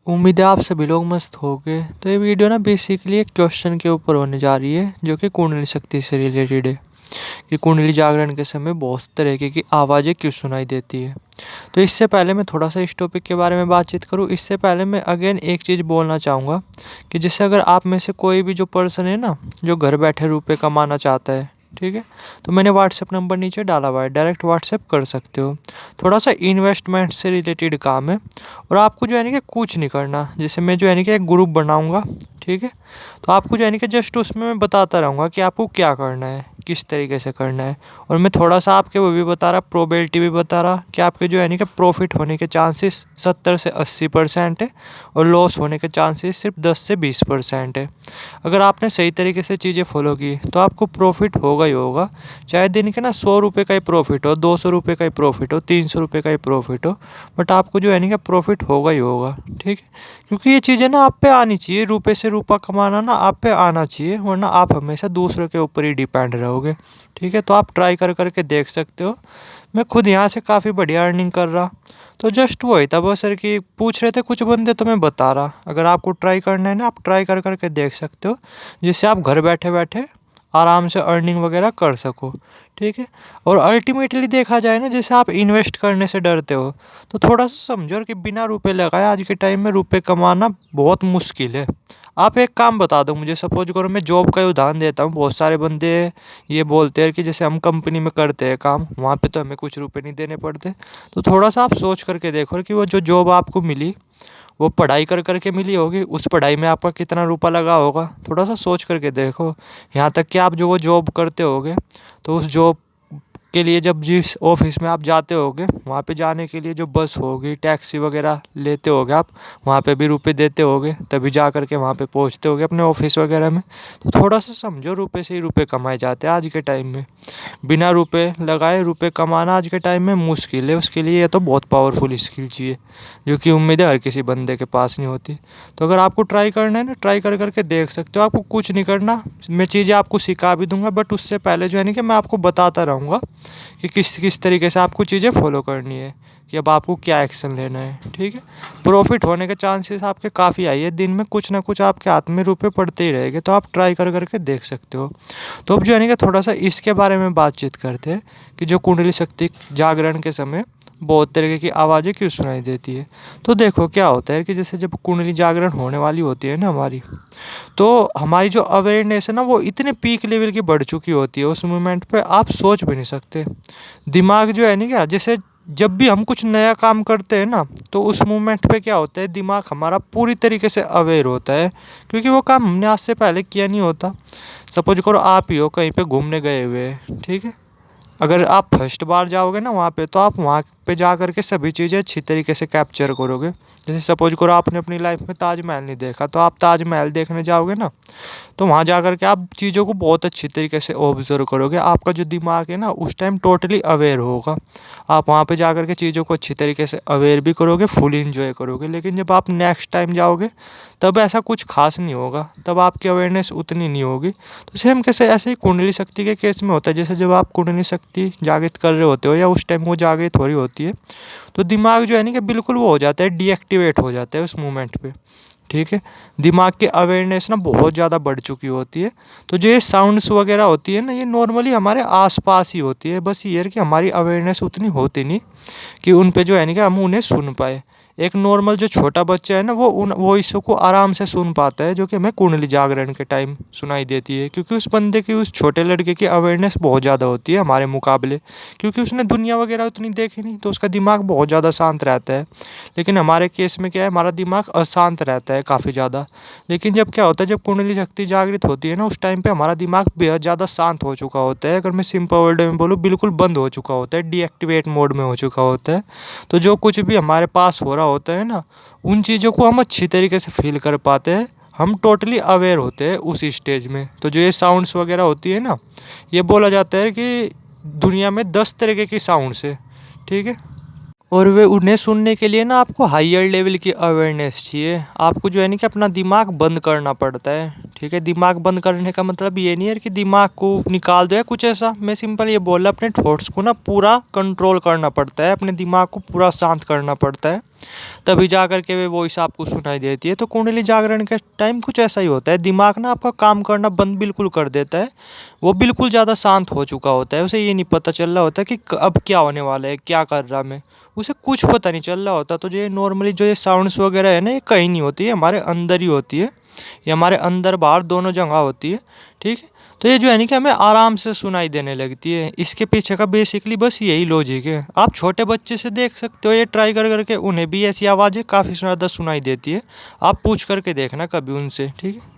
उम्मीद है आप सभी लोग मस्त होंगे। तो ये वीडियो ना बेसिकली एक क्वेश्चन के ऊपर होने जा रही है जो कि कुंडली शक्ति से रिलेटेड है कि कुंडली जागरण के समय बहुत तरीके की आवाज़ें क्यों सुनाई देती है। तो इससे पहले मैं थोड़ा सा इस टॉपिक के बारे में बातचीत करूँ, इससे पहले मैं अगेन एक चीज़ बोलना चाहूँगा कि जैसे अगर आप में से कोई भी जो पर्सन है ना, जो घर बैठे रुपए कमाना चाहता है, ठीक है, तो मैंने व्हाट्सएप नंबर नीचे डाला हुआ है, डायरेक्ट व्हाट्सएप कर सकते हो। थोड़ा सा इन्वेस्टमेंट से रिलेटेड काम है और आपको जो है ना कि कुछ नहीं करना। जैसे मैं जो है ना कि एक ग्रुप बनाऊंगा, ठीक है, तो आपको जो है ना कि जस्ट उसमें मैं बताता रहूँगा कि आपको क्या करना है, किस तरीके से करना है। और मैं थोड़ा सा आपके वो भी बता रहा, प्रोबेबिलिटी भी बता रहा कि आपके जो है ना कि प्रॉफिट होने के चांसेस 70 से 80% है और लॉस होने के चांसेस सिर्फ 10 से 20% है। अगर आपने सही तरीके से चीज़ें फॉलो की तो आपको प्रॉफिट होगा ही होगा। चाहे दिन के ना 100 रुपये का ही प्रॉफिट हो, 200 रुपये का ही प्रॉफिट हो, 300 रुपये का ही प्रॉफिट हो, बट आपको जो है ना कि प्रॉफिट होगा ही होगा। ठीक है, क्योंकि ये चीज़ें ना आप पे आनी चाहिए। रुपये से रुपया कमाना ना आप पे आना चाहिए, वरना आप हमेशा दूसरों के ऊपर ही डिपेंड रहोगे। ठीक है, तो आप ट्राई कर करके देख सकते हो। मैं खुद यहाँ से काफ़ी बढ़िया अर्निंग कर रहा। तो जस्ट वही था बस सर कि पूछ रहे थे कुछ बंदे, तो मैं बता रहा। अगर आपको ट्राई करना है ना, आप ट्राई कर करके देख सकते हो, जिससे आप घर बैठे बैठे आराम से अर्निंग वगैरह कर सको। ठीक है, और अल्टीमेटली देखा जाए ना, जैसे आप इन्वेस्ट करने से डरते हो, तो थोड़ा सा समझो कि बिना रुपए लगाए आज के टाइम में रुपए कमाना बहुत मुश्किल है। आप एक काम बता दो मुझे, सपोज करो मैं जॉब का ही उदाहरण देता हूँ। बहुत सारे बंदे ये बोलते हैं कि जैसे हम कंपनी में करते हैं काम, वहाँ पे तो हमें कुछ रुपए नहीं देने पड़ते। तो थोड़ा सा आप सोच करके देखो कि वो जो जॉब आपको मिली, वो पढ़ाई कर करके मिली होगी, उस पढ़ाई में आपका कितना रुपया लगा होगा, थोड़ा सा सोच करके देखो। यहाँ तक कि आप जो वो जॉब करते होगे, तो उस जॉब के लिए जब जिस ऑफिस में आप जाते होगे, वहाँ पे जाने के लिए जो बस होगी, टैक्सी वगैरह लेते होगे आप, वहाँ पे भी रुपए देते होगे, तभी जा करके वहाँ पे पहुँचते होगे अपने ऑफिस वगैरह में। तो थोड़ा सा समझो, रुपए से ही रुपए कमाए जाते हैं आज के टाइम में। बिना रुपए लगाए रुपए कमाना आज के टाइम में मुश्किल है। उसके लिए ये तो बहुत पावरफुल स्किल चाहिए, जो कि उम्मीद है हर किसी बंदे के पास नहीं होती। तो अगर आपको ट्राई करना है ना, ट्राई कर करके देख सकते हो। आपको कुछ नहीं करना, मैं चीज़ें आपको सिखा भी दूंगा, बट उससे पहले जो है ना कि मैं आपको बताता रहूँगा कि किस किस तरीके से आपको चीज़ें फॉलो करनी है, कि अब आपको क्या एक्शन लेना है। ठीक है, प्रॉफिट होने के चांसेस आपके काफ़ी आई है। दिन में कुछ ना कुछ आपके हाथ में रुपए पड़ते ही रहेंगे, तो आप ट्राई कर करके देख सकते हो। तो अब जो है ना कि थोड़ा सा इसके बारे में बातचीत करते हैं कि जो कुंडली शक्ति जागरण के समय बहुत तरीके की आवाज़ें क्यों सुनाई देती है। तो देखो क्या होता है कि जैसे जब कुंडली जागरण होने वाली होती है ना हमारी, तो हमारी जो अवेयरनेस है ना, वो इतने पीक लेवल की बढ़ चुकी होती है उस मोमेंट पे, आप सोच भी नहीं सकते। दिमाग जो है ना, क्या जैसे जब भी हम कुछ नया काम करते हैं ना, तो उस मोमेंट पे क्या होता है, दिमाग हमारा पूरी तरीके से अवेयर होता है, क्योंकि वो काम हमने आज से पहले किया नहीं होता। सपोज करो आप ही हो कहीं पे घूमने गए हुए हैं, ठीक है, अगर आप फर्स्ट बार जाओगे ना वहाँ पे, तो आप वहाँ पे जा करके सभी चीज़ें अच्छी तरीके से कैप्चर करोगे। जैसे सपोज करो आपने अपनी लाइफ में ताजमहल नहीं देखा, तो आप ताजमहल देखने जाओगे ना, तो वहाँ जा कर के आप चीज़ों को बहुत अच्छी तरीके से ऑब्जर्व करोगे। आपका जो दिमाग है ना, उस टाइम टोटली अवेयर होगा। आप वहाँ पे जा कर के चीज़ों को अच्छी तरीके से अवेयर भी करोगे, फुल इंजॉय करोगे। लेकिन जब आप नेक्स्ट टाइम जाओगे, तब ऐसा कुछ खास नहीं होगा, तब आपकी अवेयरनेस उतनी नहीं होगी। तो सेम कैसे ऐसे ही कुंडली शक्ति के केस में होता है। जैसे जब आप कुंडली शक्ति जागृत कर रहे होते हो, या उस टाइम वो जागृत हो रही होती है, तो दिमाग जो है ना कि बिल्कुल वो हो जाता है, डीएक्टिवेट हो जाता है उस मोमेंट पे। ठीक है, दिमाग की अवेयरनेस ना बहुत ज़्यादा बढ़ चुकी होती है। तो जो ये साउंड्स वगैरह होती है ना, ये नॉर्मली हमारे आसपास ही होती है। बस ये है कि हमारी अवेयरनेस उतनी होती नहीं कि उन पे जो है ना कि हम उन्हें सुन पाए। एक नॉर्मल जो छोटा बच्चा है ना, वो उन वॉइसों को आराम से सुन पाता है, जो कि हमें कुंडली जागरण के टाइम सुनाई देती है। क्योंकि उस बंदे की, उस छोटे लड़के की अवेयरनेस बहुत ज़्यादा होती है हमारे मुकाबले, क्योंकि उसने दुनिया वगैरह उतनी देखी नहीं, तो उसका दिमाग बहुत ज़्यादा शांत रहता है। लेकिन हमारे केस में क्या है, हमारा दिमाग अशांत रहता है काफ़ी ज़्यादा। लेकिन जब क्या होता है, जब कुंडली शक्ति जागृत होती है ना, उस टाइम पे हमारा दिमाग बेहद ज़्यादा शांत हो चुका होता है। अगर मैं सिंपल वर्ड में बोलूँ, बिल्कुल बंद हो चुका होता है, डीएक्टिवेट मोड में हो चुका होता है। तो जो कुछ भी हमारे पास हो रहा होता है ना, उन चीज़ों को हम अच्छी तरीके से फील कर पाते हैं। हम टोटली अवेयर होते हैं उस स्टेज में। तो जो ये साउंड्स वगैरह होती है ना, ये बोला जाता है कि दुनिया में 10 तरीके की साउंड्स है। ठीक है, और वे उन्हें सुनने के लिए ना आपको हायर लेवल की अवेयरनेस चाहिए। आपको जो है ना कि अपना दिमाग बंद करना पड़ता है। ठीक है। दिमाग बंद करने का मतलब ये नहीं है कि दिमाग को निकाल दो या कुछ ऐसा, मैं सिंपल ये बोल रहा, अपने थॉट्स को ना पूरा कंट्रोल करना पड़ता है, अपने दिमाग को पूरा शांत करना पड़ता है, तभी जा कर के वे वॉइस आपको सुनाई देती है। तो कुंडली जागरण के टाइम कुछ ऐसा ही होता है, दिमाग ना आपका काम करना बंद बिल्कुल कर देता है, वो बिल्कुल ज़्यादा शांत हो चुका होता है, उसे ये नहीं पता चल रहा होता कि अब क्या होने वाला है, क्या कर रहा मैं, उसे कुछ पता नहीं चल रहा होता। तो जो ये नॉर्मली जो ये साउंड्स वगैरह है ना, ये कहीं नहीं होती है, हमारे अंदर ही होती है, ये हमारे अंदर बाहर दोनों जगह होती है, ठीक है। तो ये जो है ना कि हमें आराम से सुनाई देने लगती है, इसके पीछे का बेसिकली बस यही लॉजिक है। आप छोटे बच्चे से देख सकते हो, ये ट्राई कर करके उन्हें भी ऐसी आवाज़ें काफ़ी ज़्यादा सुनाई देती है, आप पूछ करके देखना कभी उनसे, ठीक है।